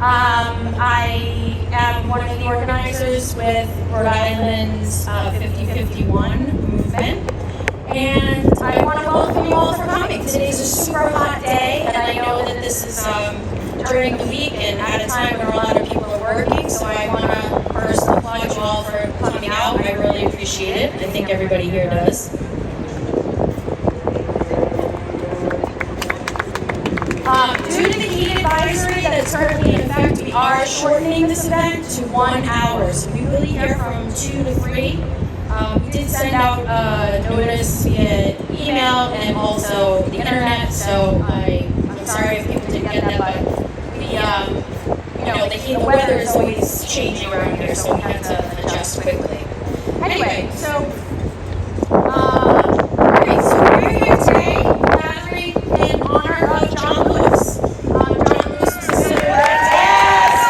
I am one of the organizers with Rhode Island's 5051 movement. And I want to welcome you all for coming. Today's a super hot day, and I know that this is during the week and at a time where a lot of people are working, so I want to first applaud you all for coming out. I really appreciate it. I think everybody here does. Due to the heat advisory that is currently in effect, we are shortening this event to 1 hour. So we will be here from 2 to 3. We did send out a notice via email and also the internet, so I'm sorry if people didn't get that, but the weather is always changing around here, so we have to adjust quickly. Anyway, so we're here today gathering in honor of John Lewis. John Lewis was a civil rights.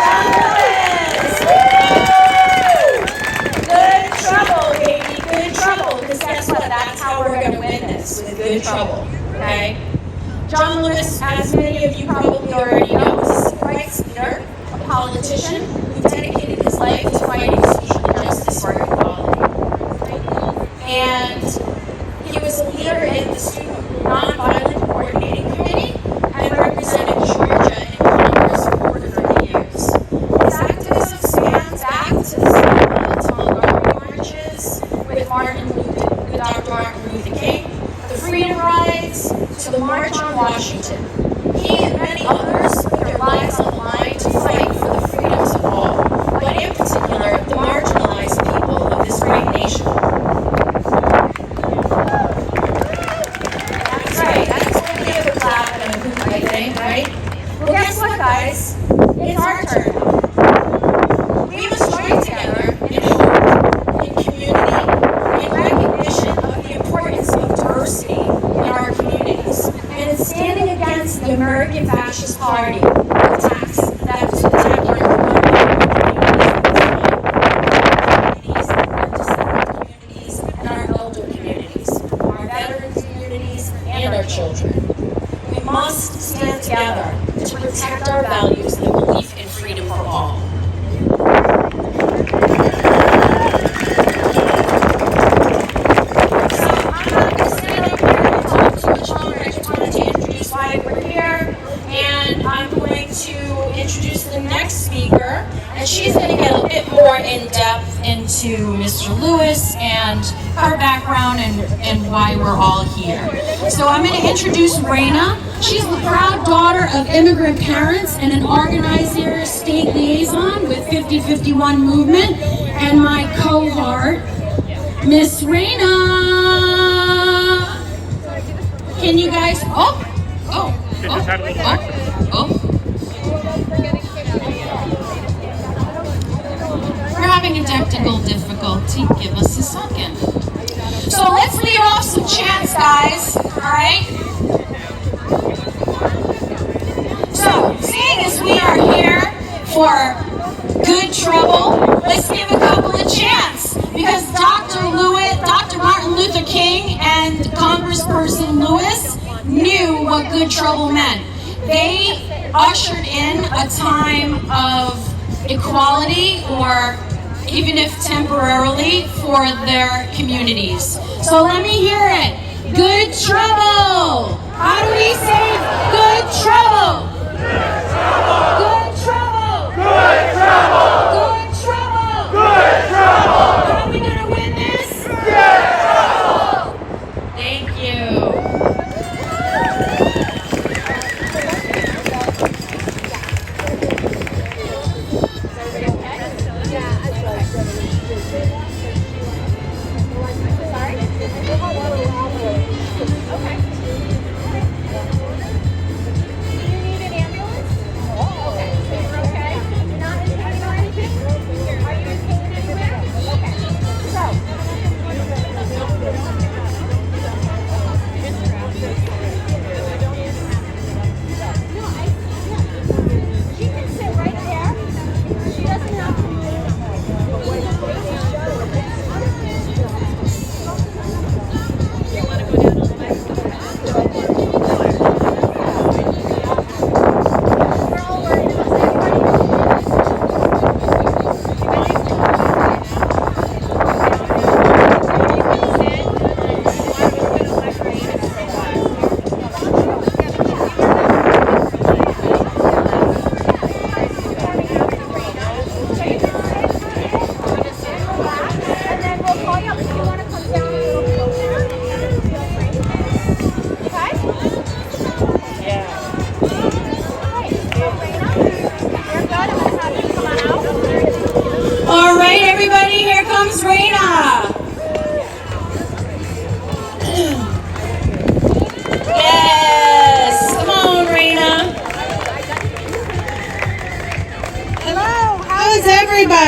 Good trouble, baby, good trouble. Because guess what? That's how we're going to win this, with good trouble. Okay? John Lewis, as many of you probably already know, is a civil rights leader, a politician who dedicated his life to fighting social injustice for equality. And he was a leader in the Student Nonviolent Coordinating Committee and represented Georgia in Congress for 30 years. His activism spans back to the Selma marches with Dr. Martin Luther King, the Freedom Rides, to the March on Washington. He and many others put their lives on the line to fight for the freedoms of all, but in particular, the marginalized people of this great nation. That's right, that's what we give a clap and a hoop, I think, right? Well, guess what, guys? It's our turn now. We must join together in hope, in community, in recognition of the importance of diversity in our communities, and in standing against the American Fascist Party attacks that attack our communities and our elder communities, our veteran communities, and our children. We must stand together to protect our values and belief in freedom for all. Introduce the next speaker, and she's going to get a bit more in depth into Mr. Lewis and her background and why we're all here. So I'm going to introduce Raina. She's the proud daughter of immigrant parents and an organizer, state liaison with 5051 movement, and my cohort, Miss Raina. Can you guys? Oh. We're having a technical difficulty. Give us a second. So let's lead off some chants, guys. All right? So, seeing as we are here for good trouble, let's give a couple of chants. Because Dr. Martin Luther King and Congressperson Lewis knew what good trouble meant. They ushered in a time of equality, or even if temporarily, for their communities. So let me hear it. Good trouble. How do we say good trouble? Good trouble. Good trouble. Good trouble. Good trouble. Good trouble. How are we going to win this? Good trouble. Thank you.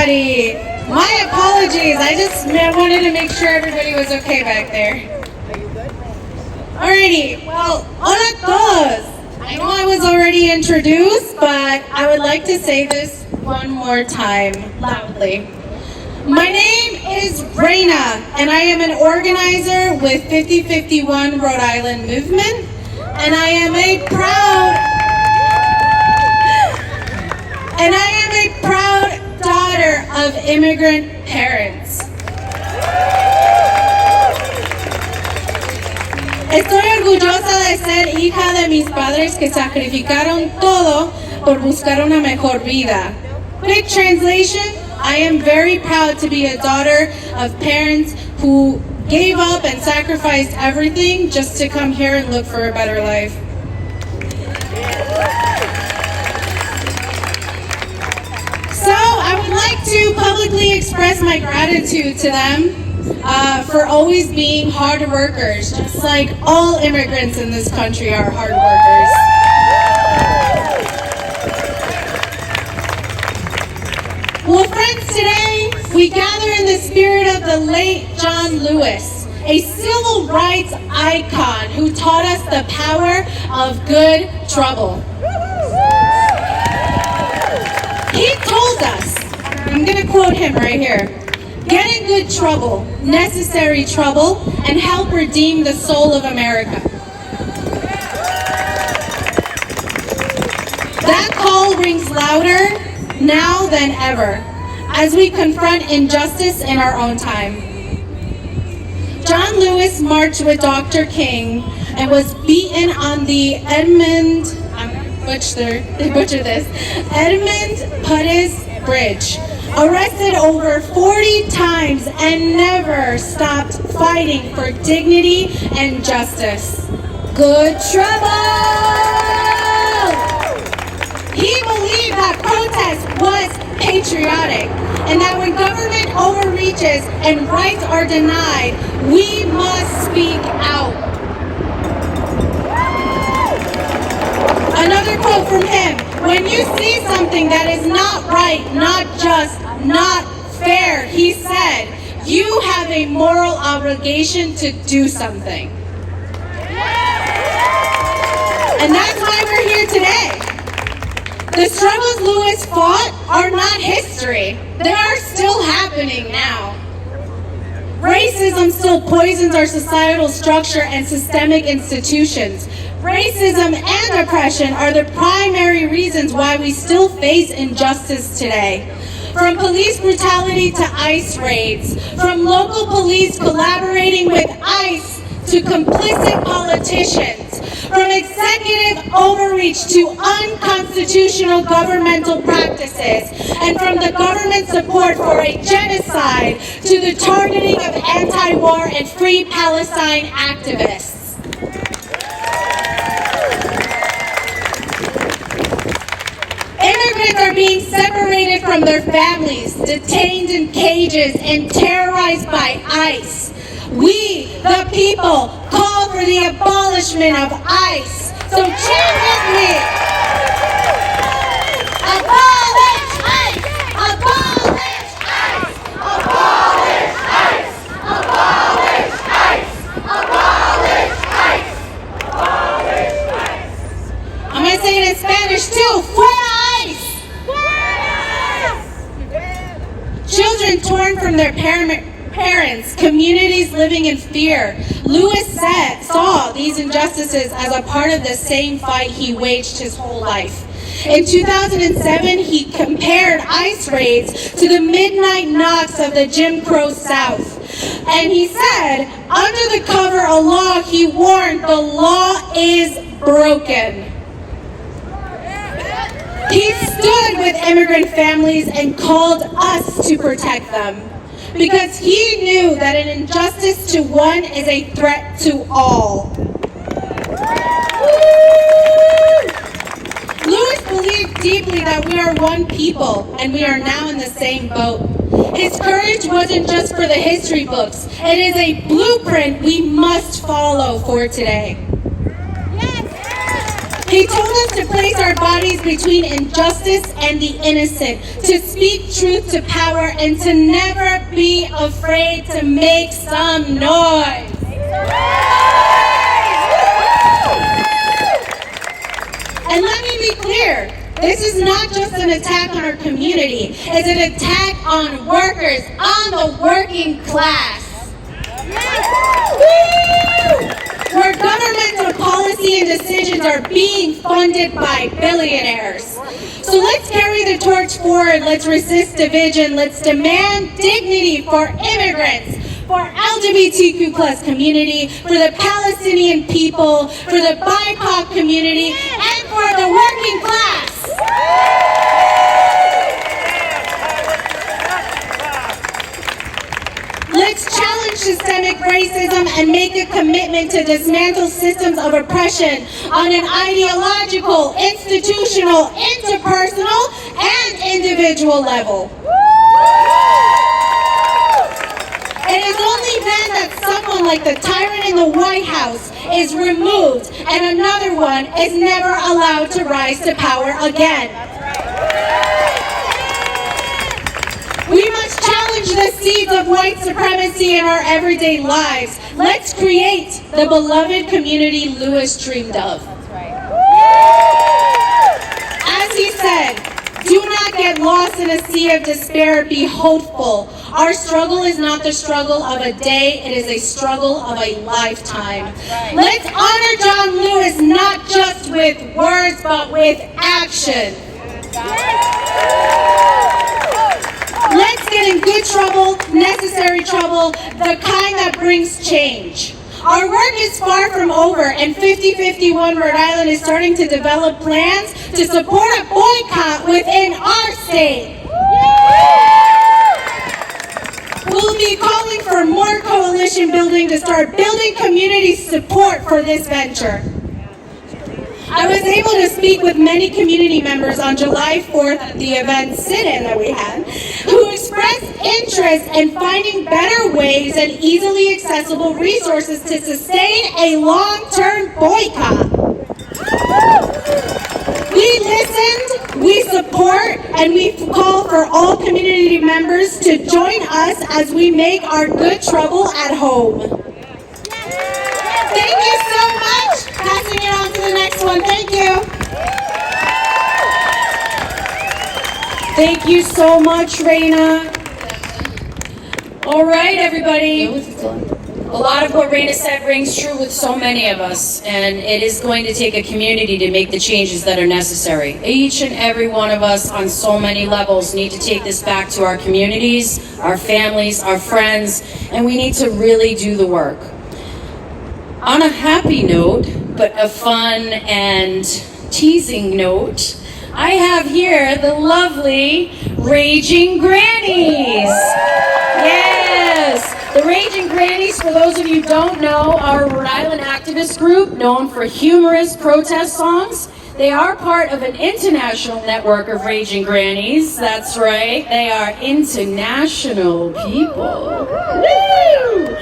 everybody. My apologies. I just wanted to make sure everybody was okay back there. Alrighty. Well, hola todos. I know I was already introduced, but I would like to say this one more time loudly. My name is Reina, and I am an organizer with 5051 Rhode Island Movement, and I am a proud daughter of immigrant parents. Estoy orgullosa de ser hija de mis padres que sacrificaron todo por buscar una mejor vida. Quick translation, I am very proud to be a daughter of parents who gave up and sacrificed everything just to come here and look for a better life. So I would like to publicly express my gratitude to them for always being hard workers, just like all immigrants in this country are hard workers. Well, friends, today we gather in the spirit of the late John Lewis, a civil rights icon who taught us the power of good trouble. He told us, I'm going to quote him right here, "Get in good trouble, necessary trouble, and help redeem the soul of America." That call rings louder now than ever as we confront injustice in our own time. John Lewis marched with Dr. King and was beaten on the Edmund Pettus Bridge, arrested over 40 times and never stopped fighting for dignity and justice. Good trouble! He believed that protest was patriotic and that when government overreaches and rights are denied, we must speak out. Another quote from him, "When you see something that is not right, not just, not fair," he said, "you have a moral obligation to do something." And that's why we're here today. The struggles Lewis fought are not history. They are still happening now. Racism still poisons our societal structure and systemic institutions. Racism and oppression are the primary reasons why we still face injustice today. From police brutality to ICE raids, from local police collaborating with ICE to complicit politicians, from executive overreach to unconstitutional governmental practices, and from the government support for a genocide to the targeting of anti-war and free Palestine activists. Immigrants are being separated from their families, detained in cages, and terrorized by ICE. We, the people, call for the abolishment of ICE. So chant with me. Abolish ICE! Abolish ICE! Abolish ICE! Abolish ICE! Abolish ICE! Abolish ICE! I'm going to say it in Spanish too. Fuera ICE! Children torn from their parents, communities living in fear. Lewis saw these injustices as a part of the same fight he waged his whole life. In 2007, he compared ICE raids to the midnight knocks of the Jim Crow South. And he said, under the cover of law, he warned, the law is broken. He stood with immigrant families and called us to protect them, because he knew that an injustice to one is a threat to all. Lewis believed deeply that we are one people and we are now in the same boat. His courage wasn't just for the history books. It is a blueprint we must follow for today. He told us to place our bodies between injustice and the innocent, to speak truth to power, and to never be afraid to make some noise. And let me be clear, this is not just an attack on our community, it's an attack on workers, on the working class. Where governmental policy and decisions are being funded by billionaires. So let's carry the torch forward, let's resist division, let's demand dignity for immigrants, for LGBTQ plus community, for the Palestinian people, for the BIPOC community, and for the working class. Let's challenge systemic racism and make a commitment to dismantle systems of oppression on an ideological, institutional, interpersonal, and individual level. It is only then that someone like the tyrant in the White House is removed and another one is never allowed to rise to power again. We must challenge the seeds of white supremacy in our everyday lives. Let's create the beloved community Lewis dreamed of. As he said, do not get lost in a sea of despair, be hopeful. Our struggle is not the struggle of a day, it is a struggle of a lifetime. Let's honor John Lewis not just with words, but with action. Let's get in good trouble, necessary trouble, the kind that brings change. Our work is far from over, and 5051 Rhode Island is starting to develop plans to support a boycott within our state. We'll be calling for more coalition building to start building community support for this venture. I was able to speak with many community members on July 4th at the event sit-in that we had, who expressed interest in finding better ways and easily accessible resources to sustain a long-term boycott. We listened, we support, and we call for all community members to join us as we make our good trouble at home. Thank you so much. Passing it on to the next one. Thank you. Thank you so much, Raina. All right, everybody. A lot of what Raina said rings true with so many of us, and it is going to take a community to make the changes that are necessary. Each and every one of us on so many levels need to take this back to our communities, our families, our friends, and we need to really do the work. On a happy note, but a fun and teasing note, I have here the lovely Raging Grannies. Yes, the Raging Grannies, for those of you who don't know, are a Rhode Island activist group known for humorous protest songs. They are part of an international network of Raging Grannies. That's right, they are international people. Woo!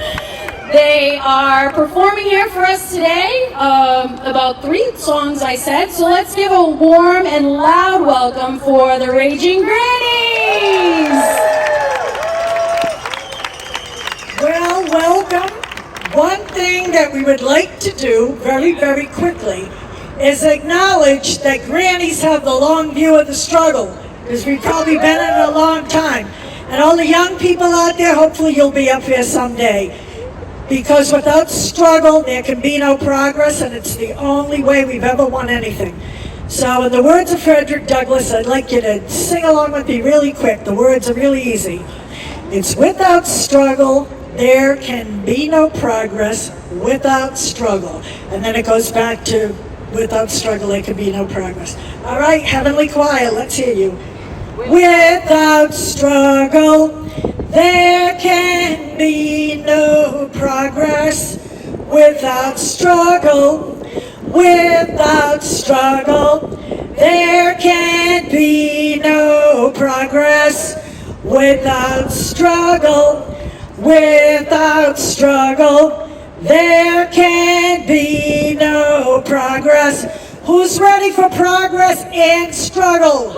They are performing here for us today, about 3 songs I said, so let's give a warm and loud welcome for the Raging Grannies! Well, welcome. One thing that we would like to do very, very quickly is acknowledge that grannies have the long view of the struggle, because we've probably been in it a long time. And all the young people out there, hopefully you'll be up here someday. Because without struggle, there can be no progress, and it's the only way we've ever won anything. So in the words of Frederick Douglass, I'd like you to sing along with me really quick. The words are really easy. It's without struggle, there can be no progress. Without struggle. And then it goes back to without struggle, there can be no progress. All right, Heavenly Choir, let's hear you. Without struggle, there can be no progress. Without struggle, there can be no progress. Without struggle, there can be no progress. Who's ready for progress and struggle?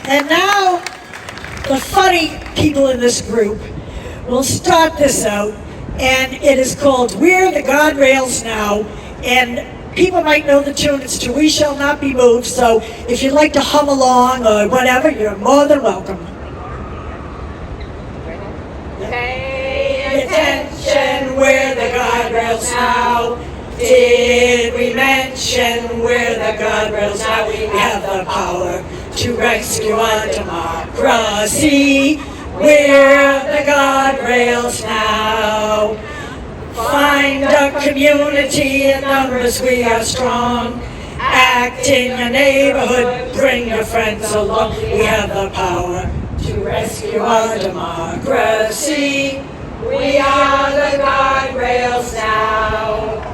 And now, the funny people in this group will start this out, and it is called We're the Guardrails Now, and people might know the tune. It's to We Shall Not Be Moved, so if you'd like to hum along or whatever, you're more than welcome. Pay attention, we're the guardrails now. Did we mention we're the guardrails now? We have the power to rescue our democracy. We're the guardrails now. Find a community in numbers, we are strong. Act in your neighborhood, bring your friends along. We have the power to rescue our democracy. We are the guardrails now.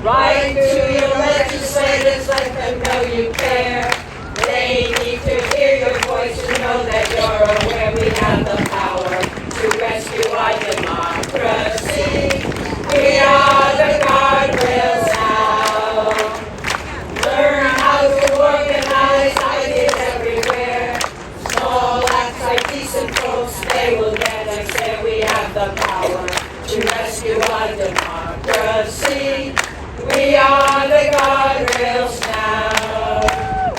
Write to your legislators, let them know you care. They need to hear your voice to know that you're aware. We have the power to rescue our democracy. We are the guardrails now. Learn how to organize ideas everywhere. Small acts like decent folks, they will get us there. We have the power to rescue our democracy. We are the guardrails now.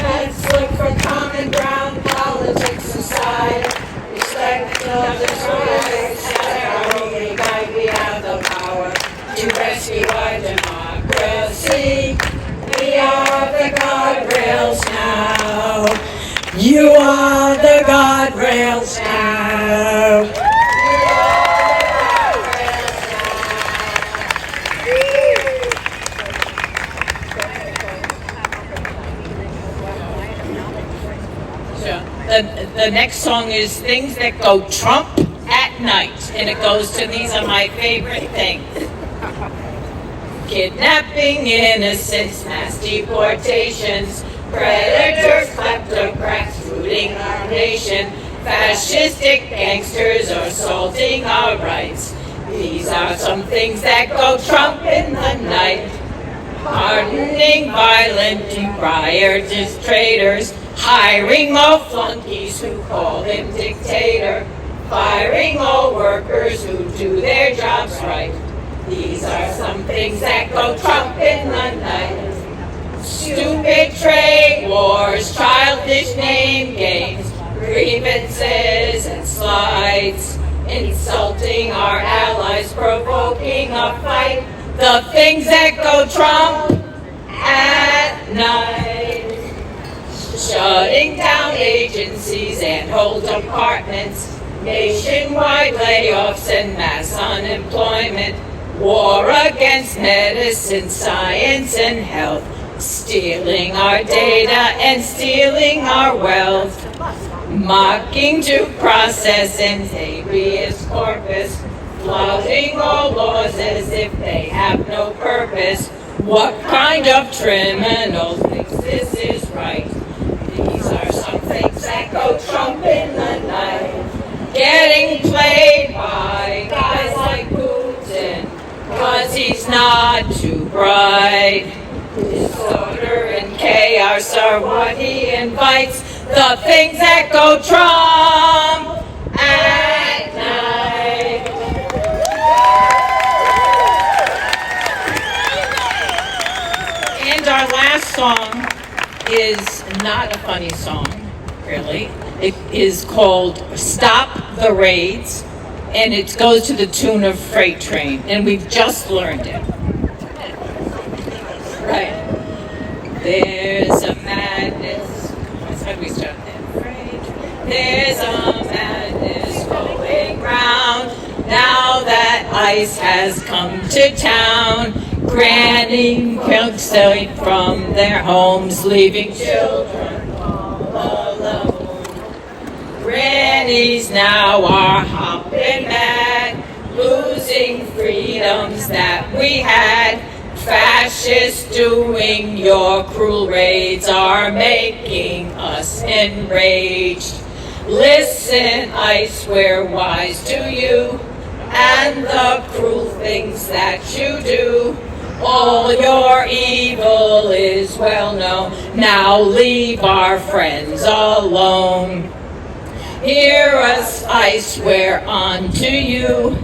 Let's look for common ground, politics aside. Respect others' rights, set our only guide. We have the power to rescue our democracy. We are the guardrails now. You are the guardrails now. The next song is Things That Go Trump at Night, and it goes to these are my favorite things. Kidnapping innocents, mass deportations, predators, kleptocrats looting our nation, fascistic gangsters assaulting our rights. These are some things that go Trump in the night. Pardoning violent rioters, traitors, hiring all flunkies who call him dictator, firing all workers who do their jobs right. These are some things that go Trump in the night. Stupid trade wars, childish name games, grievances and slides, insulting our allies, provoking a fight. The things that go Trump at night. Shutting down agencies and whole departments, nationwide layoffs and mass unemployment, war against medicine, science, and health, stealing our data and stealing our wealth, mocking due process and habeas corpus, flouting all laws as if they have no purpose. What kind of criminal thinks this is right? These are some things that go Trump in the night. Getting played by guys like Putin, cause he's not too bright. Disorder and chaos are what he invites. The things that go Trump at night. And our last song is not a funny song, really. It is called Stop the Raids, and it goes to the tune of Freight Train, and we've just learned it. Right. There's a madness. How do we start that? There's a madness going round now that ICE has come to town. Granting folks from their homes, leaving children all alone. Grannies now are hopping mad, losing freedoms that we had. Fascists doing your cruel raids are making us enraged. Listen, I swear wise to you, and the cruel things that you do. All your evil is well known. Now leave our friends alone. Hear us, I swear unto you,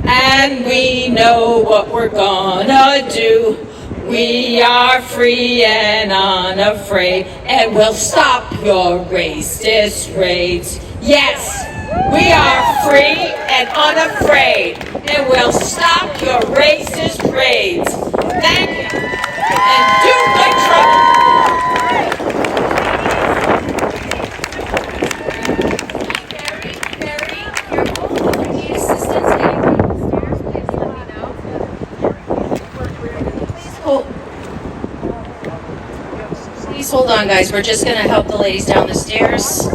and we know what we're gonna do. We are free and unafraid, and we'll stop your racist raids. Yes, we are free and unafraid, and we'll stop your racist raids. Thank you, and do good trouble. Please hold on, guys. We're just going to help the ladies down the stairs.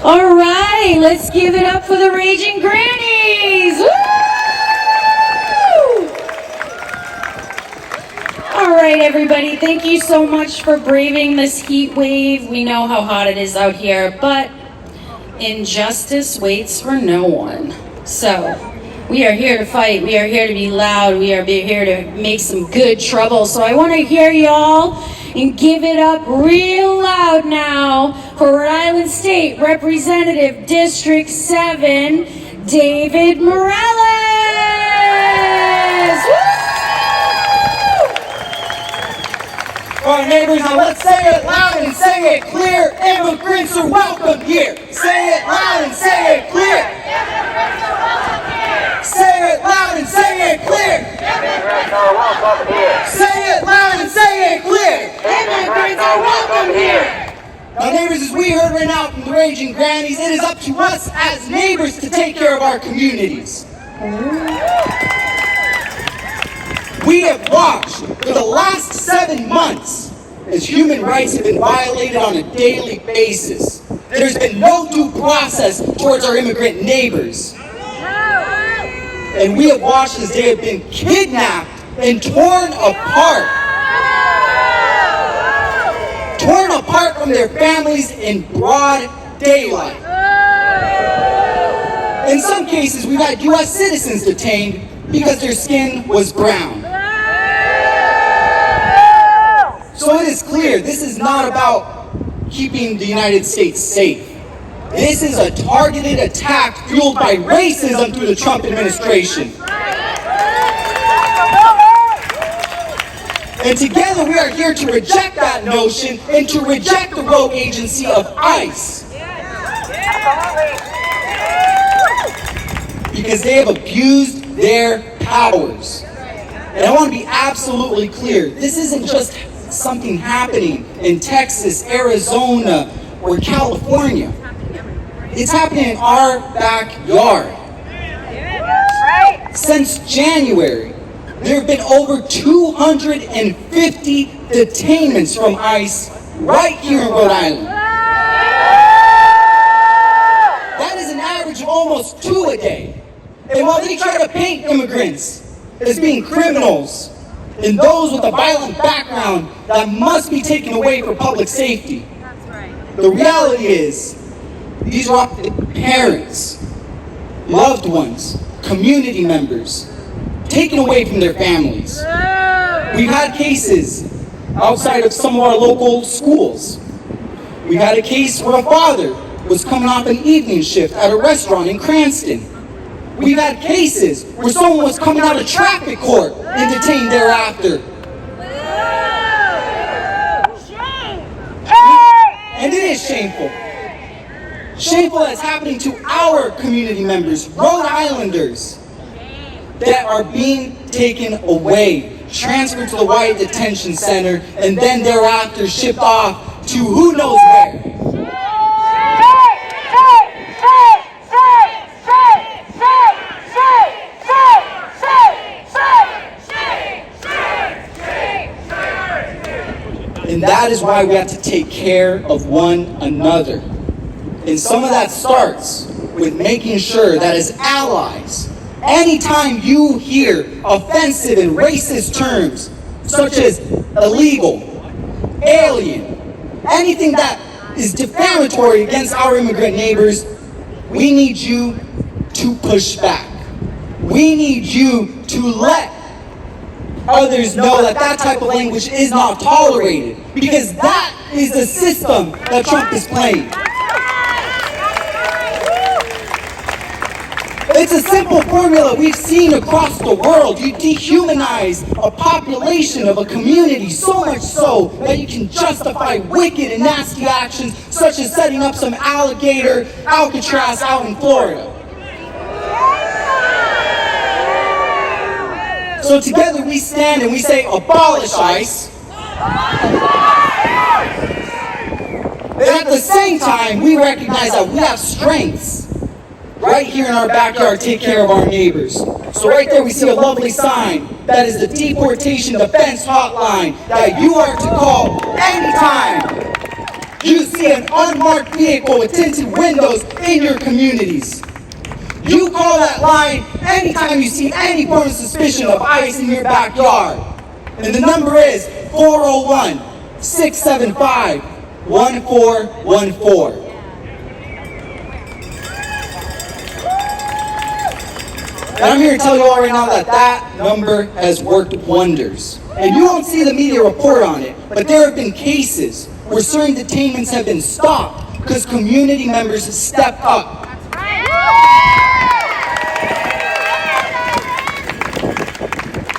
All right, let's give it up for the Raging Grannies. Woo! All right, everybody, thank you so much for braving this heat wave. We know how hot it is out here, but injustice waits for no one. So we are here to fight. We are here to be loud. We are here to make some good trouble. So I want to hear y'all and give it up real loud now for Rhode Island State Representative District 7, David Morales. Woo! All right, neighbors, now let's say it loud and say it clear. Immigrants are welcome here. Say it loud and say it clear. Immigrants are welcome here. Say it loud and say it clear. Immigrants are welcome here. Say it loud and say it clear. Immigrants are welcome here. Now, neighbors, as we heard right now from the Raging Grannies, it is up to us as neighbors to take care of our communities. We have watched for the last 7 months as human rights have been violated on a daily basis. There's been no due process towards our immigrant neighbors. And we have watched as they have been kidnapped and torn apart. Torn apart from their families in broad daylight. In some cases, we've had U.S. citizens detained because their skin was brown. So it is clear, this is not about keeping the United States safe. This is a targeted attack fueled by racism through the Trump administration. And together we are here to reject that notion and to reject the rogue agency of ICE. Because they have abused their powers. And I want to be absolutely clear, this isn't just something happening in Texas, Arizona, or California. It's happening in our backyard. Since January, there have been over 250 detainments from ICE right here in Rhode Island. That is an average of almost 2 a day. And while they try to paint immigrants as being criminals and those with a violent background that must be taken away for public safety, the reality is these are often parents, loved ones, community members, taken away from their families. We've had cases outside of some of our local schools. We had a case where a father was coming off an evening shift at a restaurant in Cranston. We've had cases where someone was coming out of traffic court and detained thereafter. And it is shameful. Shameful that it's happening to our community members, Rhode Islanders, that are being taken away. transferred to the White Detention Center, and then thereafter shipped off to who knows where. And that is why we have to take care of one another. And some of that starts with making sure that as allies, anytime you hear offensive and racist terms, such as illegal, alien, anything that is defamatory against our immigrant neighbors, we need you to push back. We need you to let others know that that type of language is not tolerated, because that is the system that Trump is playing. It's a simple formula we've seen across the world. You dehumanize a population of a community so much so that you can justify wicked and nasty actions such as setting up some alligator Alcatraz out in Florida. So together we stand and we say, abolish ICE. And at the same time, we recognize that we have strengths right here in our backyard. Take care of our neighbors. So right there we see a lovely sign that is the Deportation Defense Hotline that you are to call anytime you see an unmarked vehicle with tinted windows in your communities. You call that line anytime you see any form of suspicion of ICE in your backyard. And the number is 401-675-1414. And I'm here to tell you all right now that that number has worked wonders. And you won't see the media report on it, but there have been cases where certain detainments have been stopped because community members have stepped up.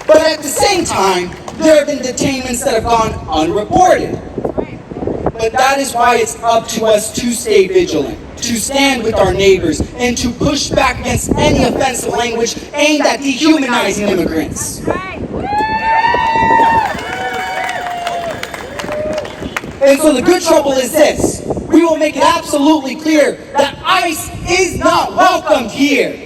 But at the same time, there have been detainments that have gone unreported. But that is why it's up to us to stay vigilant, to stand with our neighbors, and to push back against any offensive language aimed at dehumanizing immigrants. And so the good trouble is this: we will make it absolutely clear that ICE is not welcomed here.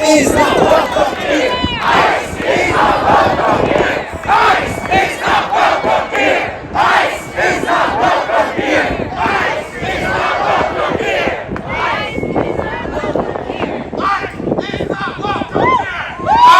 Is not welcome here. ICE is not welcome here. ICE is not welcome here. ICE is not welcome here. ICE is not welcome here. ICE is not welcome here. ICE is not welcome here.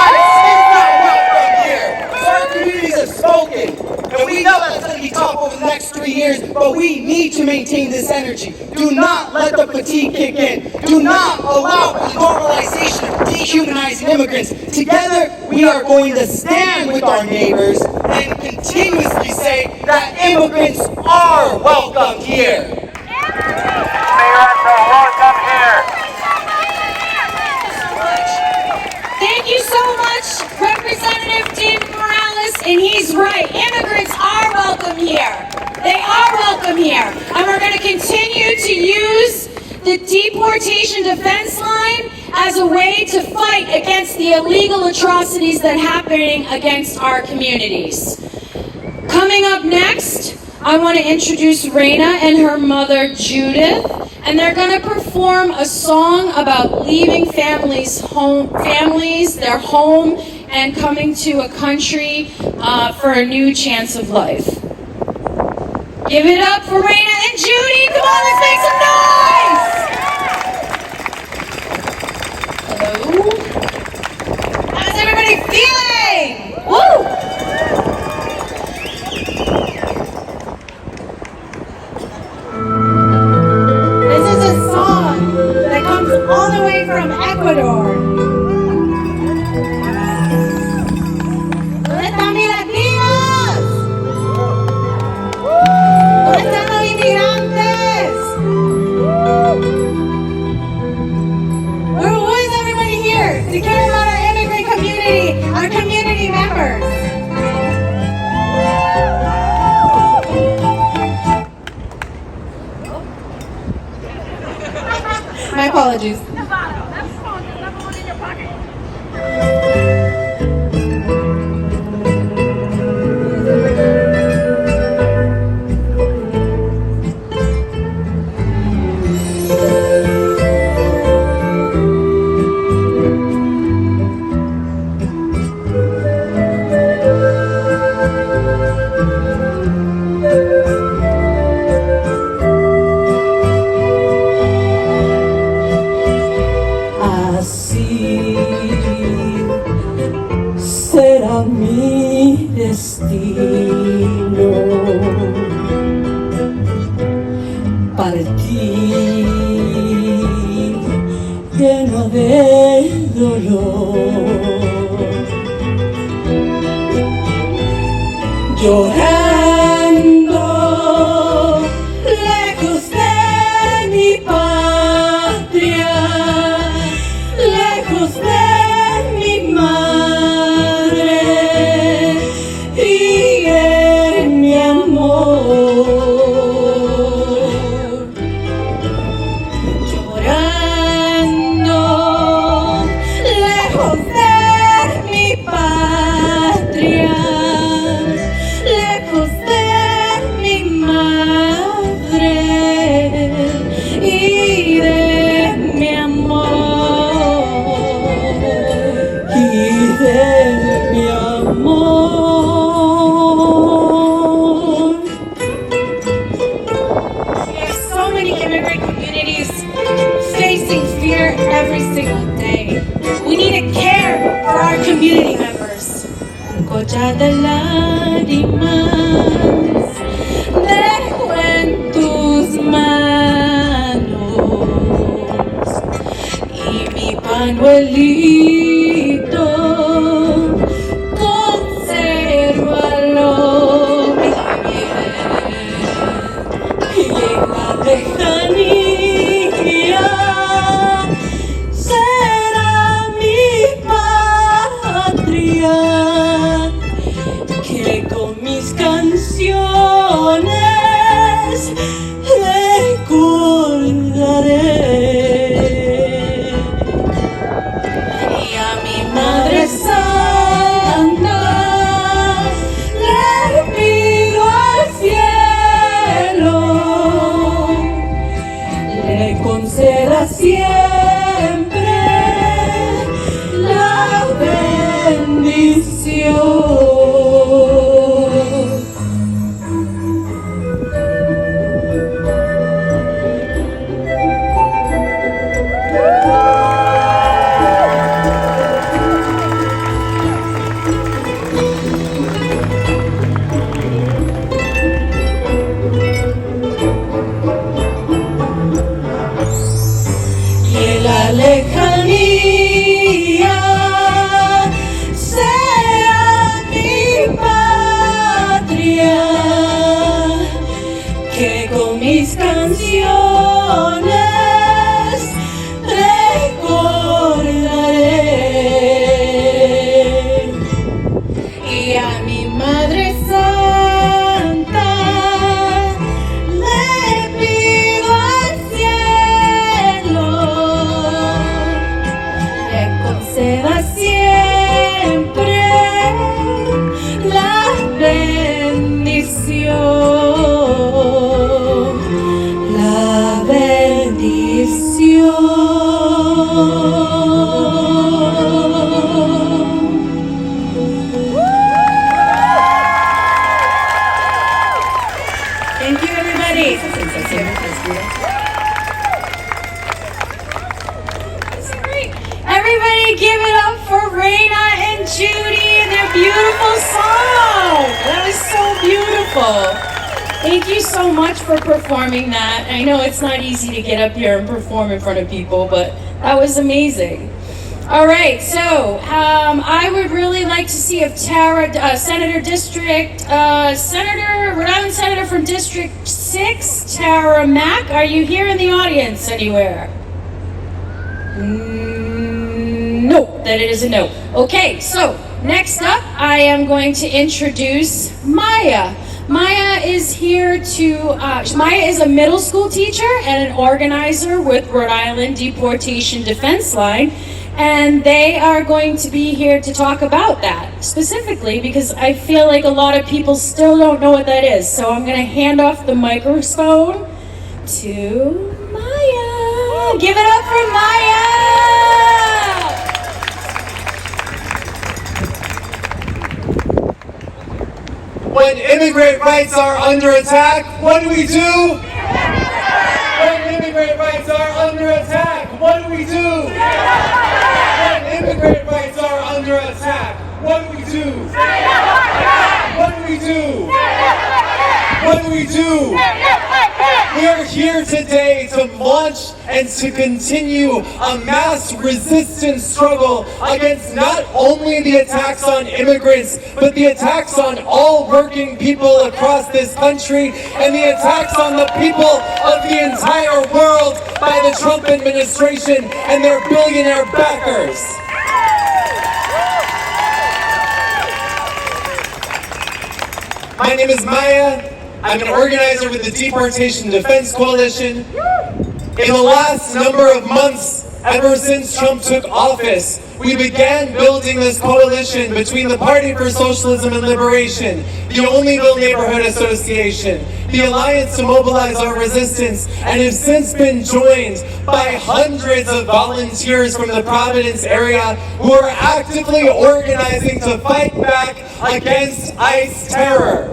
ICE is not welcome here. Certain communities have spoken, and we know that's going to be tough over the next 3 years, but we need to maintain this energy. Do not let the fatigue kick in. Do not allow the normalization of dehumanizing immigrants. Together, we are going to stand with our neighbors and continuously say that immigrants are welcome here. Immigrants are welcome here. Thank you so much, Representative David Morales, and he's right. Immigrants are welcome here. They are welcome here. And we're going to continue to use the Deportation Defense Line as a way to fight against the illegal atrocities that are happening against our communities. Coming up next, I want to introduce Raina and her mother, Judith, and they're going to perform a song about leaving families, their home, and coming to a country for a new chance of life. Give it up for Raina and Judy. Come on, let's make some noise. Hello. How's everybody feeling? Woo! This is a song that comes all the way from Ecuador. ¿Dónde están mis latinos? ¿Dónde están los inmigrantes? Who is everybody here to care about our immigrant community, our community members? My apologies. era mi destino. Partí lleno de dolor, llorando lejos de mi patria, lejos de mi madre y en mi amor. Llorando lejos de mi patria, lejos de mi madre y de mi amor, y de mi amor. We have so many immigrant communities facing fear every single day. We need to care for our community members. Goya de lágrimas dejo en tus manos y mi pañuelito consérvalo bien. Y en la lejanía será mi patria, que con mis canciones recordaré. Y a mi Madre Santa le pido al cielo le conceda siempre la bendición. Y en la lejanía sea mi patria, que con mis canciones recordaré. Y a mi Madre Santa le pido al cielo le conceda siempre la bendición, la bendición. Thank you, everybody. Everybody give it up for Raina and Judy and their beautiful song. That was so beautiful. Thank you so much for performing that. I know it's not easy to get up here and perform in front of people, but that was amazing. All right, so I would really like to see if Tara, Rhode Island Senator from District 6, Tara Mack, are you here in the audience anywhere? No, that it is a no. Okay, so next up, I am going to introduce Maya. Maya is here to, Maya is a middle school teacher and an organizer with Rhode Island Deportation Defense Line. And they are going to be here to talk about that specifically because I feel like a lot of people still don't know what that is. So I'm going to hand off the microphone to Maya. Give it up for Maya. When immigrant rights are under attack, what do we do? When immigrant rights are under attack, what do we do? When immigrant rights are under attack, What do we do? What do we do? What do we do? We are here today to launch and to continue a mass resistance struggle against not only the attacks on immigrants, but the attacks on all working people across this country and the attacks on the people of the entire world by the Trump administration and their billionaire backers. My name is Maya. I'm an organizer with the Deportation Defense Coalition. In the last number of months, ever since Trump took office, we began building this coalition between the Party for Socialism and Liberation, the Onlyville Neighborhood Association, the Alliance to Mobilize Our Resistance, and have since been joined by hundreds of volunteers from the Providence area who are actively organizing to fight back against ICE terror.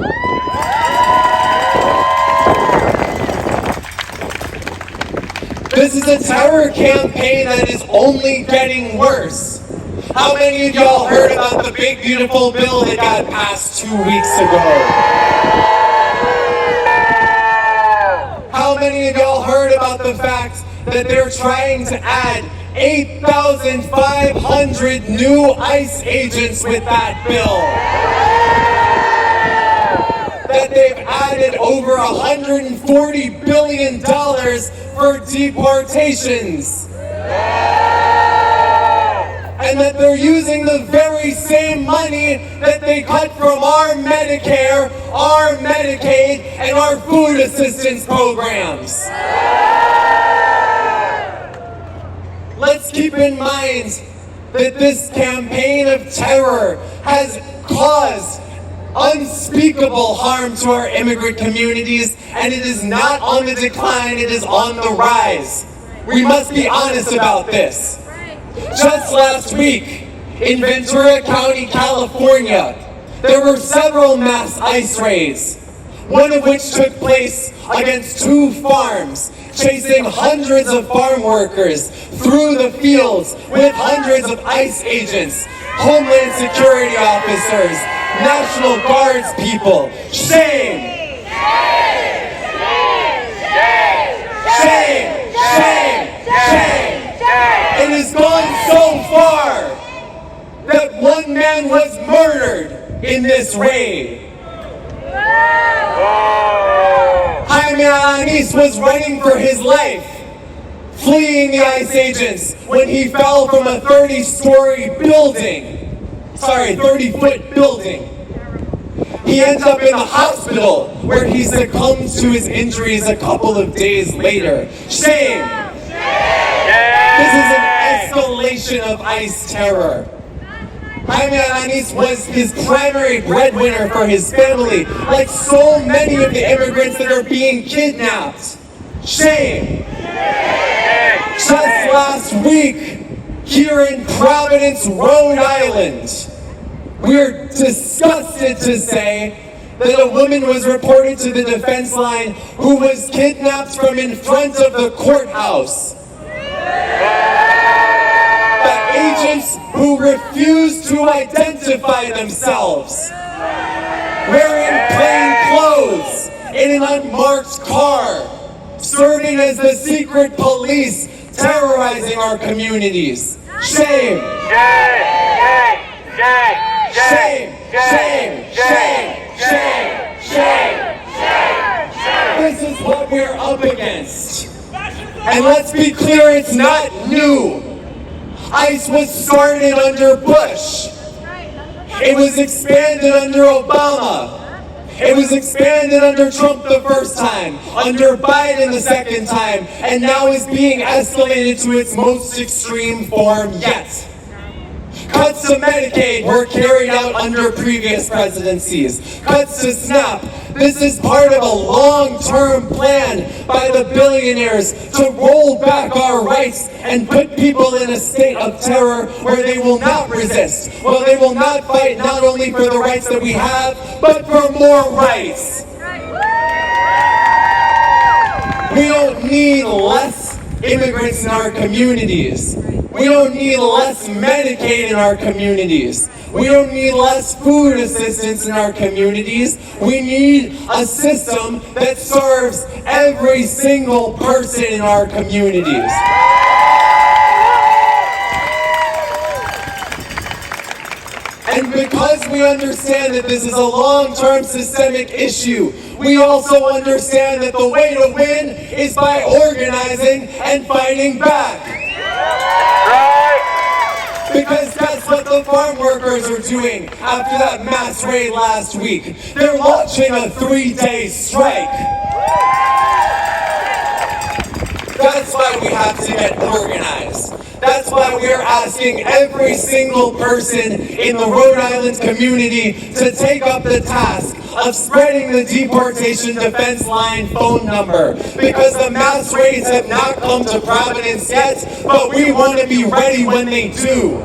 This is a terror campaign that is only getting worse. How many of y'all heard about the big beautiful bill that got passed 2 weeks ago? How many of y'all heard about the fact that they're trying to add 8,500 new ICE agents with that bill? That they've added over $140 billion for deportations. And that they're using the very same money that they cut from our Medicare, our Medicaid, and our food assistance programs. Let's keep in mind that this campaign of terror has caused unspeakable harm to our immigrant communities, and it is not on the decline, it is on the rise. We must be honest about this. Just last week, in Ventura County, California, there were several mass ICE raids, one of which took place against 2 farms, chasing hundreds of farm workers through the fields with hundreds of ICE agents, Homeland Security officers, National Guards people. Shame! Shame! Shame! Shame! It has gone so far that one man was murdered in this raid. Jaime Alanis was running for his life, fleeing the ICE agents when he fell from a 30-foot building. He ends up in the hospital where he succumbs to his injuries a couple of days later. Shame! This is an escalation of ICE terror. Jaime Alanis was his primary breadwinner for his family, like so many of the immigrants that are being kidnapped. Shame! Just last week, here in Providence, Rhode Island, we're disgusted to say that a woman was reported to the defense line who was kidnapped from in front of the courthouse. The agents who refused to identify themselves, wearing plain clothes in an unmarked car, serving as the secret police, terrorizing our communities. Shame! Shame! Shame! Shame! Shame! Shame! This is what we're up against. And let's be clear, it's not new. ICE was started under Bush. It was expanded under Obama. It was expanded under Trump the first time, under Biden the second time, and now is being escalated to its most extreme form yet. Cuts to Medicaid were carried out under previous presidencies. Cuts to SNAP. This is part of a long-term plan by the billionaires to roll back our rights and put people in a state of terror where they will not resist, where they will not fight not only for the rights that we have, but for more rights. We don't need less immigrants in our communities. We don't need less Medicaid in our communities. We don't need less food assistance in our communities. We need a system that serves every single person in our communities. And because we understand that this is a long-term systemic issue, we also understand that the way to win is by organizing and fighting back. Because that's what the farm workers are doing after that mass raid last week. They're launching a 3-day strike. That's why we have to get organized. That's why we're asking every single person in the Rhode Island community to take up the task of spreading the Deportation Defense Line phone number. Because the mass raids have not come to Providence yet, but we want to be ready when they do.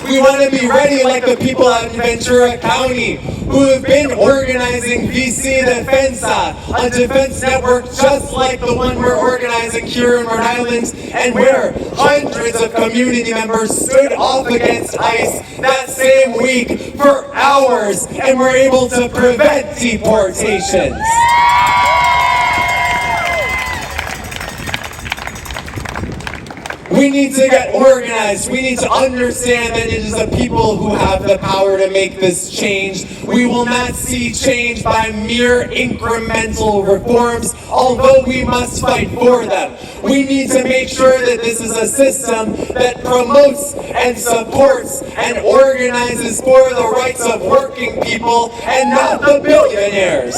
We want to be ready like the people out in Ventura County who have been organizing VC Defensa, a defense network just like the one we're organizing here in Rhode Island, and where hundreds of community members stood off against ICE that same week for hours and were able to prevent deportations. We need to get organized. We need to understand that it is the people who have the power to make this change. We will not see change by mere incremental reforms, although we must fight for them. We need to make sure that this is a system that promotes and supports and organizes for the rights of working people and not the billionaires.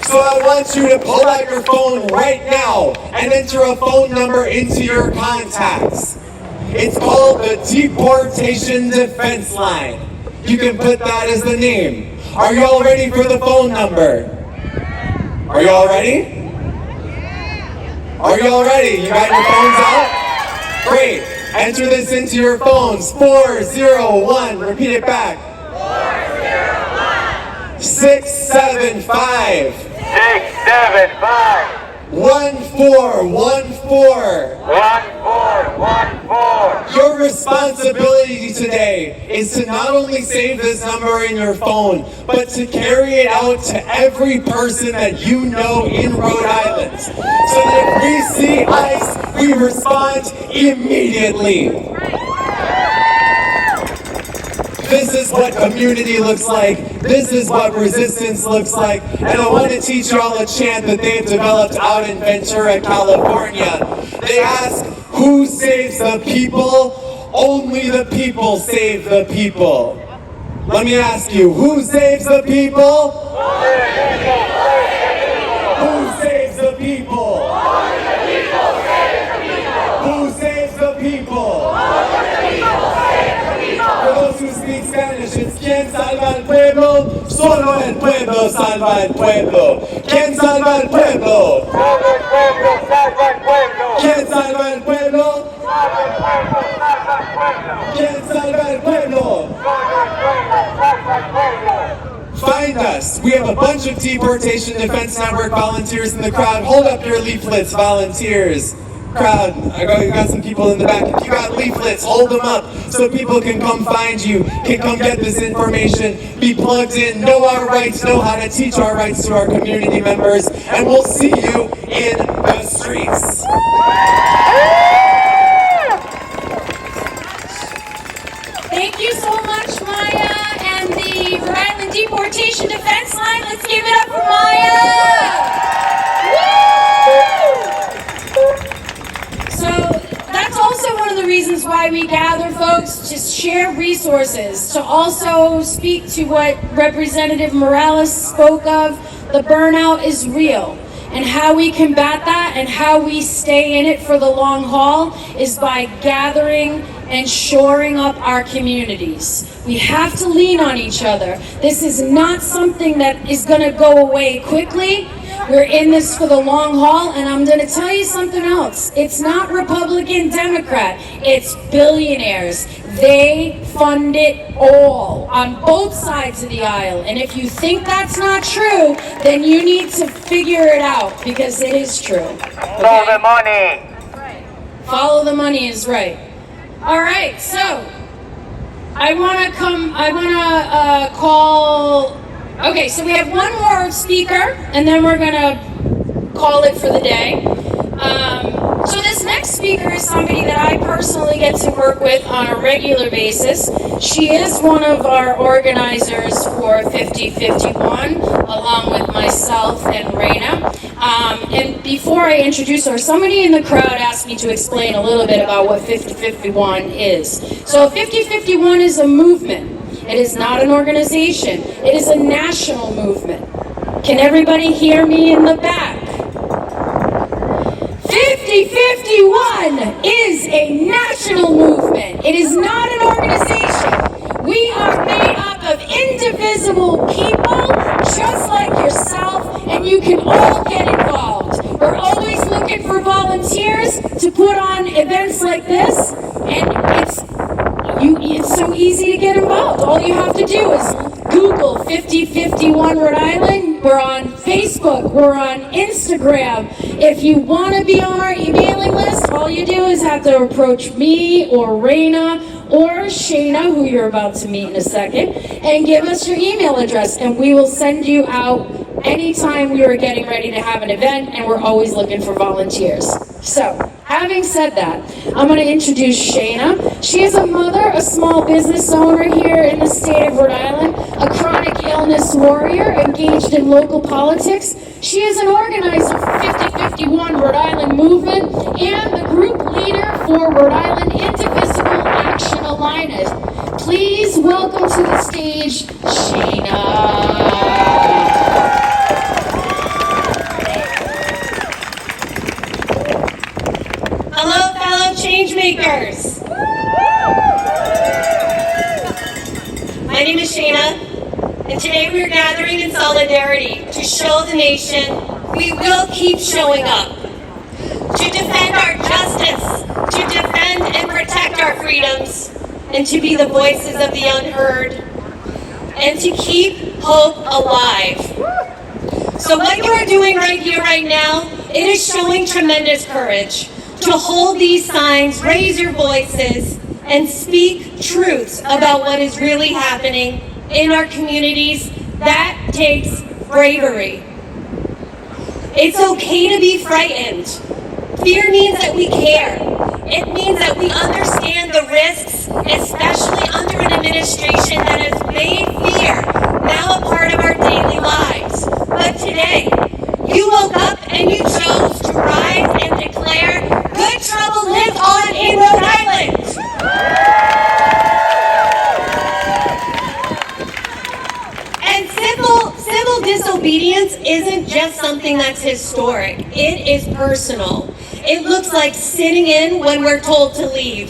So I want you to pull out your phone right now and enter a phone number into your contacts. It's called the Deportation Defense Line. You can put that as the name. Are you all ready for the phone number? Are you all ready? Are you all ready? You got your phones out? Great. Enter this into your phones. 401. Repeat it back. 401. 675. 675 1414. 1414. Your responsibility today is to not only save this number in your phone, but to carry it out to every person that you know in Rhode Island. So that if we see ICE, we respond immediately. This is what community looks like. This is what resistance looks like. And I want to teach you all a chant that they've developed out in Ventura, California. They ask, who saves the people? Only the people save the people. Let me ask you, who saves the people? Who saves the people? Who saves the people? For those who speak Spanish, it's quien salva al pueblo, solo el pueblo salva al pueblo. ¿Quién salva al pueblo? Solo el pueblo salva al pueblo. ¿Quién salva al pueblo? Solo el pueblo salva al pueblo. ¿Quién salva al pueblo? Solo el pueblo salva al pueblo. Find us. We have a bunch of Deportation Defense Network volunteers in the crowd. Hold up your leaflets, volunteers. Crowd, I got some people in the back. If you got leaflets, hold them up so people can come find you, can come get this information, be plugged in, know our rights, know how to teach our rights to our community members, and we'll see you in the streets. Thank you so much, Maya, and the Rhode Island Deportation Defense Line. Let's give it up for Maya. So that's also one of the reasons why we gather, folks, to share resources, to also speak to what Representative Morales spoke of. The burnout is real. And how we combat that and how we stay in it for the long haul is by gathering and shoring up our communities. We have to lean on each other. This is not something that is going to go away quickly. We're in this for the long haul, and I'm going to tell you something else. It's not Republican, Democrat. It's billionaires. They fund it all on both sides of the aisle. And if you think that's not true, then you need to figure it out, because it is true. Follow the money. Follow the money is right. All right, so I want to call. Okay, so we have one more speaker, and then we're going to call it for the day. So this next speaker is somebody that I personally get to work with on a regular basis. She is one of our organizers for 5051, along with myself and Raina. And before I introduce her, somebody in the crowd asked me to explain a little bit about what 5051 is. So 5051 is a movement. It is not an organization. It is a national movement. Can everybody hear me in the back? 5051 is a national movement. It is not an organization. We are made up of indivisible people, just like yourself, and you can all get involved. We're always looking for volunteers to put on events like this, and it's so easy to get involved. All you have to do is Google 5051 Rhode Island. We're on Facebook. We're on Instagram. If you want to be on our emailing list, all you do is have to approach me or Raina or Shayna, who you're about to meet in a second, and give us your email address, and we will send you out anytime we are getting ready to have an event, and we're always looking for volunteers. So, having said that, I'm going to introduce Shayna. She is a mother, a small business owner here in the state of Rhode Island, a chronic illness warrior engaged in local politics. She is an organizer for 5051 Rhode Island Movement and the group leader for Rhode Island Indivisible Action Alliance. Please welcome to the stage, Shayna. Hello, fellow changemakers. My name is Shayna, and today we are gathering in solidarity to show the nation we will keep showing up, to defend our justice, to defend and protect our freedoms, and to be the voices of the unheard, and to keep hope alive. So what you are doing right here, right now, it is showing tremendous courage to hold these signs, raise your voices, and speak truths about what is really happening in our communities. That takes bravery. It's okay to be frightened. Fear means that we care. It means that we understand the risks, especially under an administration that has made fear now a part of our daily lives. But today, you woke up and you chose to rise and declare, good trouble lives on in Rhode Island. And civil disobedience isn't just something that's historic. It is personal. It looks like sitting in when we're told to leave.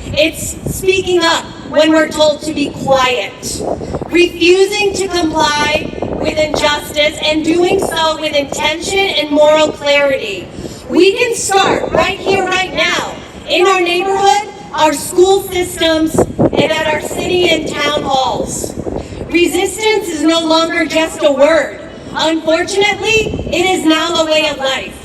It's speaking up when we're told to be quiet. Refusing to comply with injustice and doing so with intention and moral clarity. We can start right here, right now, in our neighborhood, our school systems, and at our city and town halls. Resistance is no longer just a word. Unfortunately, it is now a way of life.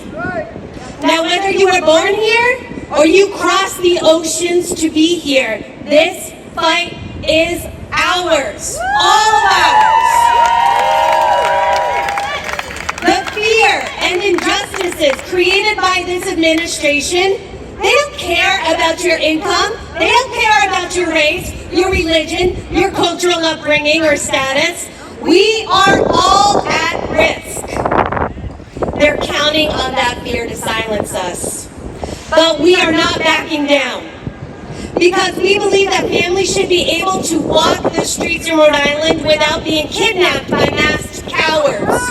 Now, whether you were born here or you crossed the oceans to be here, this fight is ours. All of ours. The fear and injustices created by this administration, they don't care about your income. They don't care about your race, your religion, your cultural upbringing or status. We are all at risk. They're counting on that fear to silence us. But we are not backing down. Because we believe that families should be able to walk the streets in Rhode Island without being kidnapped by masked cowards.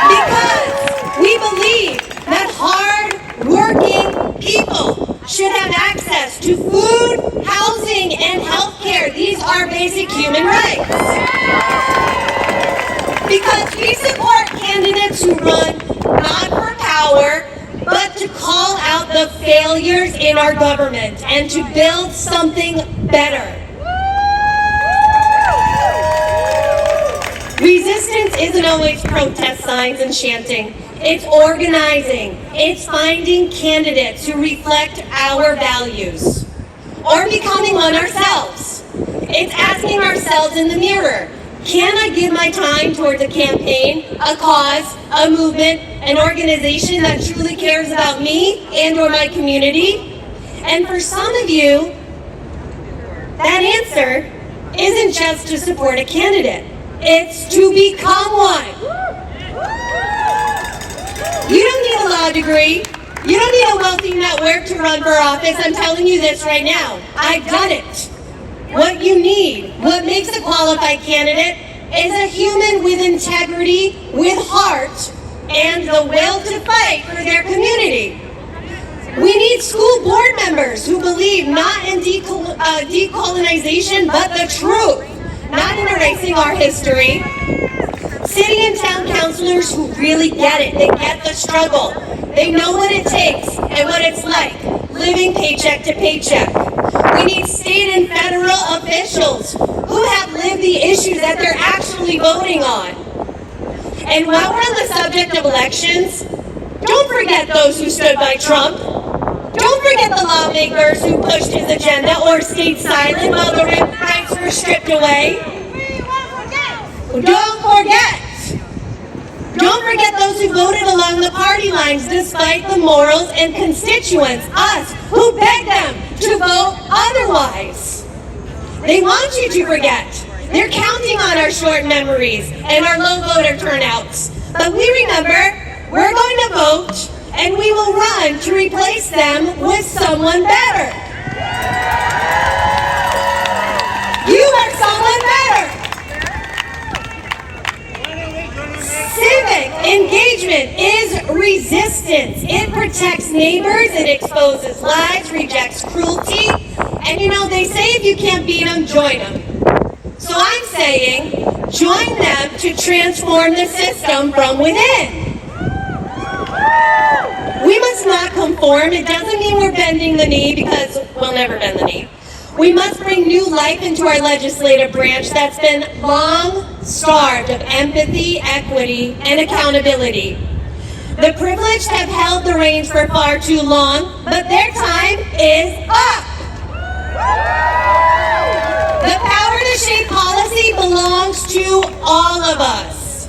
Because we believe that hard-working people should have access to food, housing, and health care. These are basic human rights. Because we support candidates who run not for power, but to call out the failures in our government and to build something better. Resistance isn't always protest signs and chanting. It's organizing. It's finding candidates who reflect our values. Or becoming one ourselves. It's asking ourselves in the mirror, can I give my time towards a campaign, a cause, a movement, an organization that truly cares about me and or my community? And for some of you, that answer isn't just to support a candidate. It's to become one. You don't need a law degree. You don't need a wealthy network to run for office. I'm telling you this right now. I've done it. What you need, what makes a qualified candidate, is a human with integrity, with heart, and the will to fight for their community. We need school board members who believe not in decolonization, but the truth, not in erasing our history. City and town councilors who really get it. They get the struggle. They know what it takes and what it's like living paycheck to paycheck. We need state and federal officials who have lived the issues that they're actually voting on. And while we're on the subject of elections, don't forget those who stood by Trump. Don't forget the lawmakers who pushed his agenda or stayed silent while the rights were stripped away. Don't forget. Don't forget those who voted along the party lines despite the morals and constituents, us, who begged them to vote otherwise. They want you to forget. They're counting on our short memories and our low voter turnouts. But we remember, we're going to vote, and we will run to replace them with someone better. You are someone better. Civic engagement is resistance. It protects neighbors, it exposes lies, rejects cruelty, and they say if you can't beat them, join them. So I'm saying, join them to transform the system from within. We must not conform. It doesn't mean we're bending the knee, because we'll never bend the knee. We must bring new life into our legislative branch that's been long starved of empathy, equity, and accountability. The privileged have held the reins for far too long, but their time is up. The power to shape policy belongs to all of us.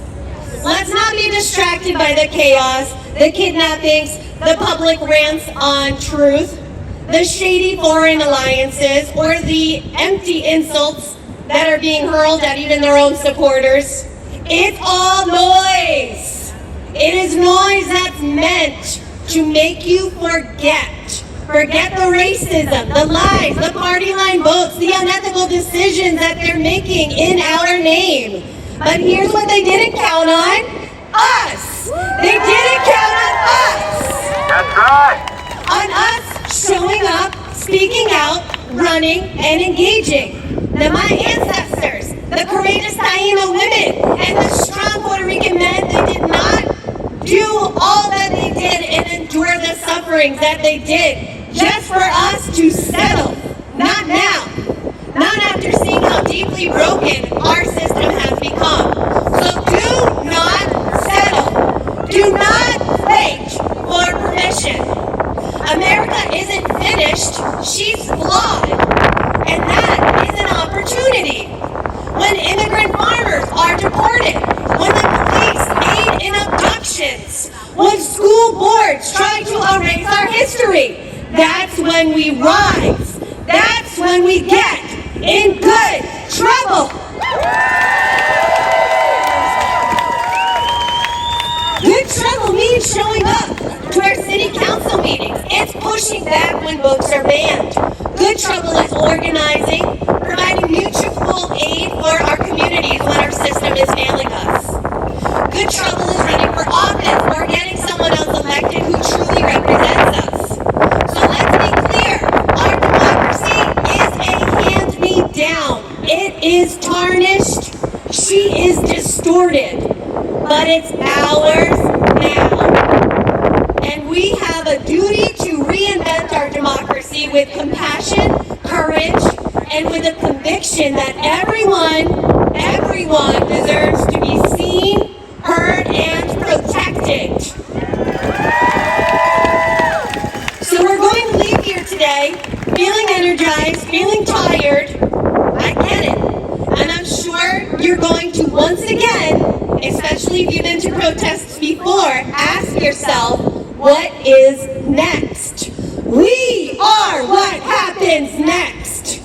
Let's not be distracted by the chaos, the kidnappings, the public rants on truth, the shady foreign alliances, or the empty insults that are being hurled at even their own supporters. It's all noise. It is noise that's meant to make you forget. Forget the racism, the lies, the party line votes, the unethical decisions that they're making in our name. But here's what they didn't count on. Us. They didn't count on us. That's right. On us showing up, speaking out, running, and engaging. Now my ancestors, the courageous Taino women, and the strong Puerto Rican men, they did not do all that they did and endure the sufferings that they did just for us to settle. Not now. Not after seeing how deeply broken our system has become. So do not settle. Do not wait for permission. America isn't finished, she's flawed. And that is an opportunity. When immigrant farmers are deported, when the police aid in abductions, when school boards try to erase our history, that's when we rise. That's when we get in good trouble. Good trouble means showing up to our city council meetings. It's pushing back when books are banned. Good trouble is organizing, providing mutual aid for our communities when our system is failing us. Good trouble is running for office or getting someone else elected who truly represents us. So let's be clear, our democracy is a hand-me-down. It is tarnished. She is distorted. but it's ours now. And we have a duty to reinvent our democracy with compassion, courage, and with a conviction that everyone deserves to be seen, heard, and protected. So we're going to leave here today feeling energized, feeling tired. I get it. And I'm sure you're going to once again, especially if you've been to protests before, ask yourself, what is next? We are what happens next.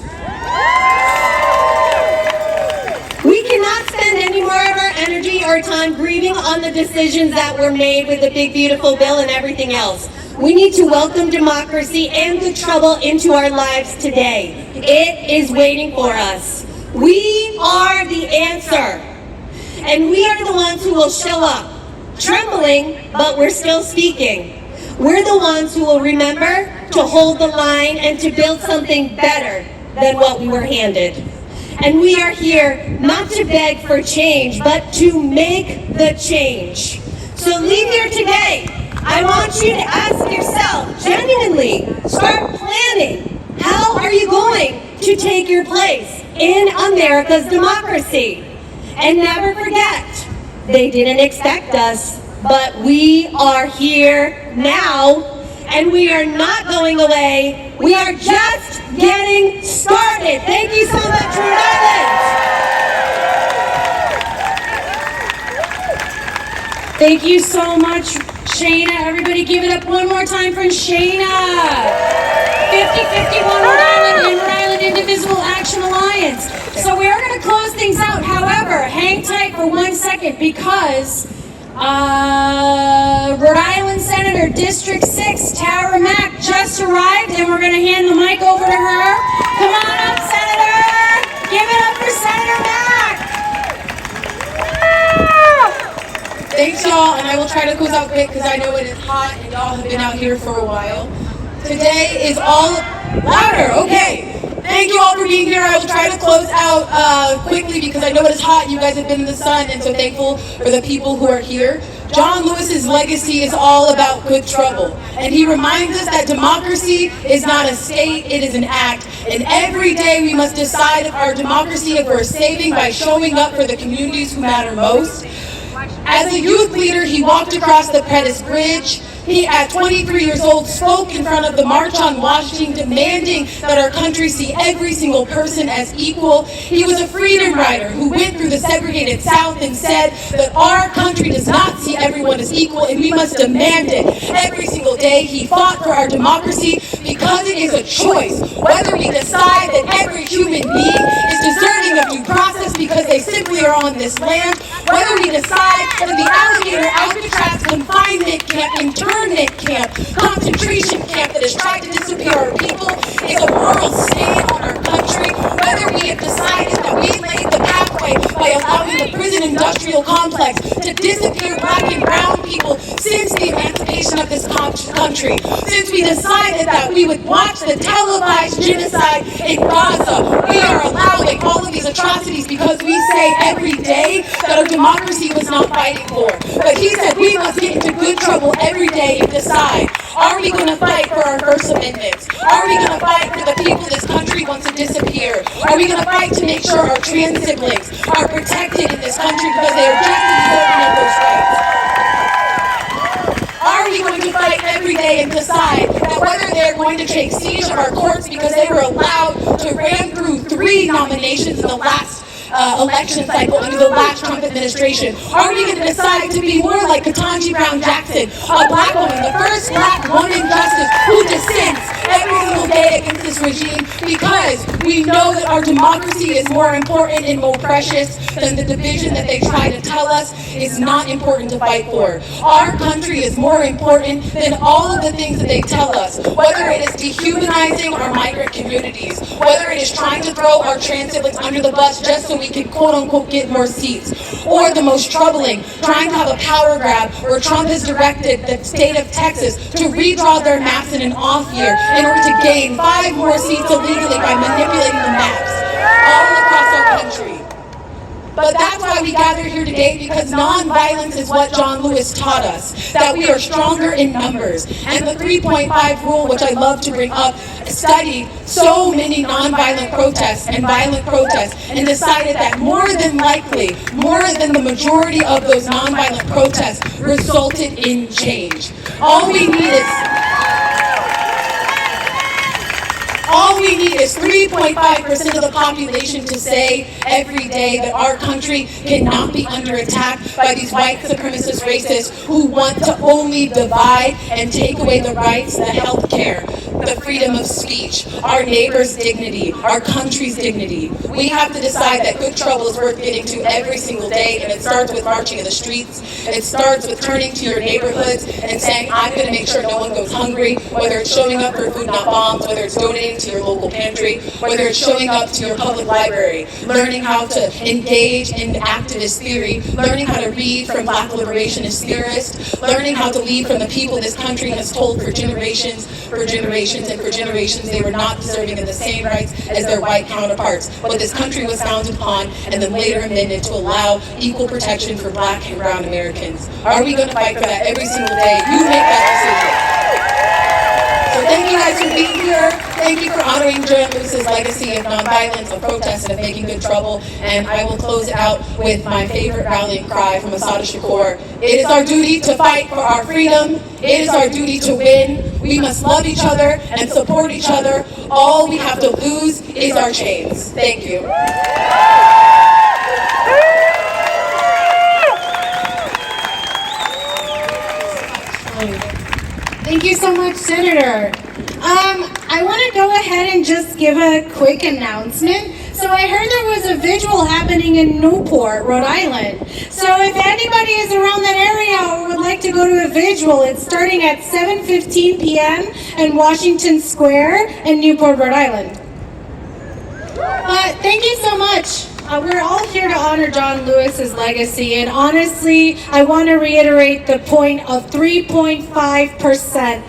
We cannot spend any more of our energy or time grieving on the decisions that were made with the big beautiful bill and everything else. We need to welcome democracy and good trouble into our lives today. It is waiting for us. We are the answer. And we are the ones who will show up, trembling, but we're still speaking. We're the ones who will remember to hold the line and to build something better than what we were handed. And we are here not to beg for change, but to make the change. So leave here today. I want you to ask yourself, genuinely, start planning. How are you going to take your place in America's democracy? And never forget, they didn't expect us, but we are here now, and we are not going away. We are just getting started. Thank you so much, Rhode Island. Thank you so much, Shayna. Everybody give it up one more time for Shayna. 5051 Rhode Island and Rhode Island Indivisible Action Alliance. So we are going to close things out. However, hang tight for 1 second because Rhode Island Senator District 6 Tara Mack just arrived, and we're going to hand the mic over to her. Come on up, Senator. Give it up for Senator Mack. Thanks, y'all, and I will try to close out quick because I know it is hot and y'all have been out here for a while. Today is all louder. Okay. Thank you all for being here. I will try to close out quickly because I know it is hot. You guys have been in the sun, and so thankful for the people who are here. John Lewis's legacy is all about good trouble, and he reminds us that democracy is not a state, it is an act. And every day we must decide if our democracy is worth saving by showing up for the communities who matter most. As a youth leader, he walked across the Pettus Bridge. He, at 23 years old, spoke in front of the March on Washington, demanding that our country see every single person as equal. He was a freedom rider who went through the segregated South and said that our country does not see everyone as equal, and we must demand it every single day. He fought for our democracy because it is a choice. Whether we decide that every human being is deserving of due process because they simply are on this land, whether we decide that the alligator Alcatraz confinement camp, internment camp, concentration camp that has tried to disappear our people is a moral stain on our country, whether we have decided that we laid the pathway by allowing the prison industrial complex to disappear black and brown people since the emancipation of this country, since we decided that we would watch the televised genocide in Gaza, we are allowing all of these atrocities because we say every day that our democracy was not fighting for. But he said we must get into good trouble every day and decide, are we going to fight for our First Amendments? Are we going to fight for the people this country wants to disappear? Are we going to fight to make sure our trans siblings are protected in this country because they are just as important as those rights? Are we going to fight every day and decide that whether they're going to take siege of our courts because they were allowed to ram through 3 nominations in the last election cycle under the last Trump administration? Are we going to decide to be more like Ketanji Brown Jackson, a black woman, the first black woman justice who dissents every single day against this regime because we know that our democracy is more important and more precious than the division that they try to tell us is not important to fight for. Our country is more important than all of the things that they tell us, whether it is dehumanizing our migrant communities, whether it is trying to throw our trans siblings under the bus just so we can quote-unquote get more seats, or the most troubling, trying to have a power grab where Trump has directed the state of Texas to redraw their maps in an off year in order to gain 5 more seats illegally by manipulating the maps all across our country. But that's why we gather here today, because nonviolence is what John Lewis taught us, that we are stronger in numbers. And the 3.5 rule, which I love to bring up, studied so many nonviolent protests and violent protests and decided that more than likely, more than the majority of those nonviolent protests resulted in change. All we need is 3.5% of the population to say every day that our country cannot be under attack by these white supremacist racists who want to only divide and take away the rights, the health care, the freedom of speech, our neighbor's dignity, our country's dignity. We have to decide that good trouble is worth getting to every single day, and it starts with marching in the streets. It starts with turning to your neighborhoods and saying, I'm going to make sure no one goes hungry, whether it's showing up for Food Not Bombs, whether it's donating to your local pantry, whether it's showing up to your public library, learning how to engage in activist theory, learning how to read from Black liberationist theorists, learning how to lead from the people this country has told for generations, and for generations they were not deserving of the same rights as their white counterparts. But this country was founded upon and then later amended to allow equal protection for Black and brown Americans. Are we going to fight for that every single day? You make that decision. So thank you guys for being here. Thank you for honoring John Lewis's legacy of nonviolence, of protest, and of making good trouble. And I will close it out with my favorite rallying cry from Assata Shakur. It is our duty to fight for our freedom. It is our duty to win. We must love each other and support each other. All we have to lose is our chains. Thank you. Thank you so much, Senator. I want to go ahead and just give a quick announcement. So I heard there was a vigil happening in Newport, Rhode Island. So if anybody is around that area or would like to go to a vigil, it's starting at 7:15 p.m. in Washington Square in Newport, Rhode Island. But thank you so much. We're all here to honor John Lewis's legacy, and honestly, I want to reiterate the point of 3.5%.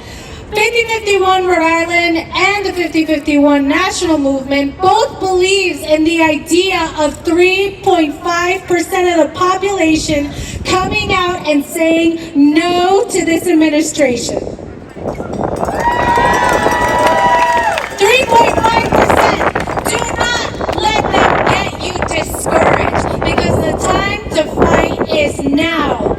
5051 Rhode Island and the 5051 National Movement both believes in the idea of 3.5% of the population coming out and saying no to this administration. 3.5%. Do not let them get you discouraged, because the time to fight is now.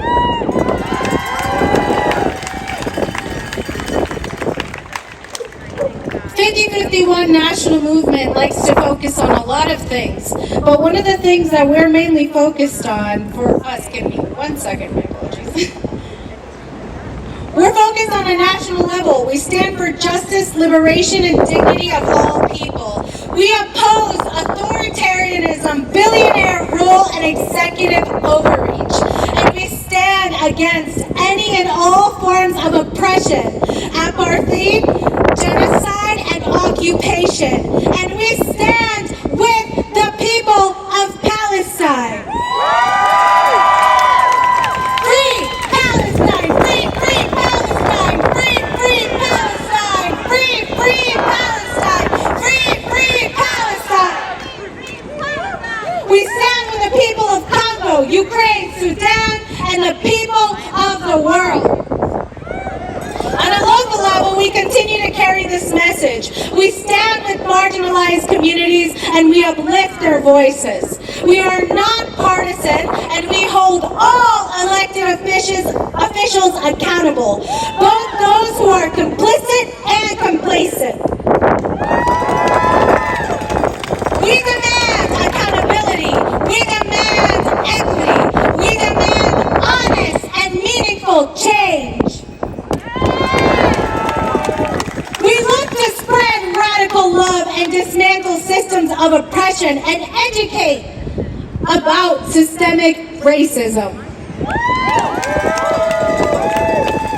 5051 National Movement likes to focus on a lot of things, but one of the things that we're mainly focused on, for us, give me 1 second, my apologies. We're focused on a national level. We stand for justice, liberation, and dignity of all people. We oppose authoritarianism, billionaire rule, and executive overreach. And we stand against any and all forms of oppression, apartheid, genocide, and occupation. And we stand with the people of Palestine. Free Palestine! Free, free Palestine! Free, free Palestine! Free, free Palestine! Free, free Palestine! We stand with the people of Congo, Ukraine, Sudan, and the people of the world. On a local level, we continue to carry this message. We stand with marginalized communities and we uplift their voices. We are nonpartisan and we hold all elected officials accountable, both those who are complicit and complacent. We demand accountability. We demand equity. We demand honest and meaningful change. We look to spread radical love and dismantle systems of oppression and educate about systemic racism.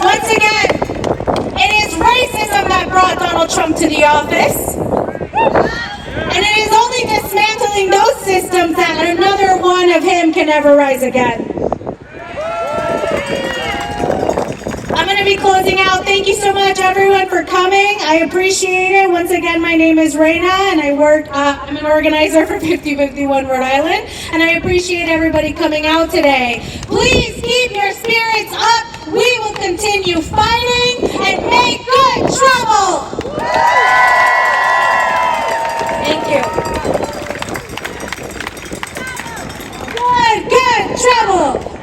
Once again, it is racism that brought Donald Trump to the office. And it is only dismantling those systems that another one of him can ever rise again. I'm going to be closing out. Thank you so much, everyone, for coming. coming. I appreciate it. Once again, my name is Raina, and I'm an organizer for 5051 Rhode Island, and I appreciate everybody coming out today. Please keep your spirits up. We will continue fighting and make good trouble. Thank you. Good trouble.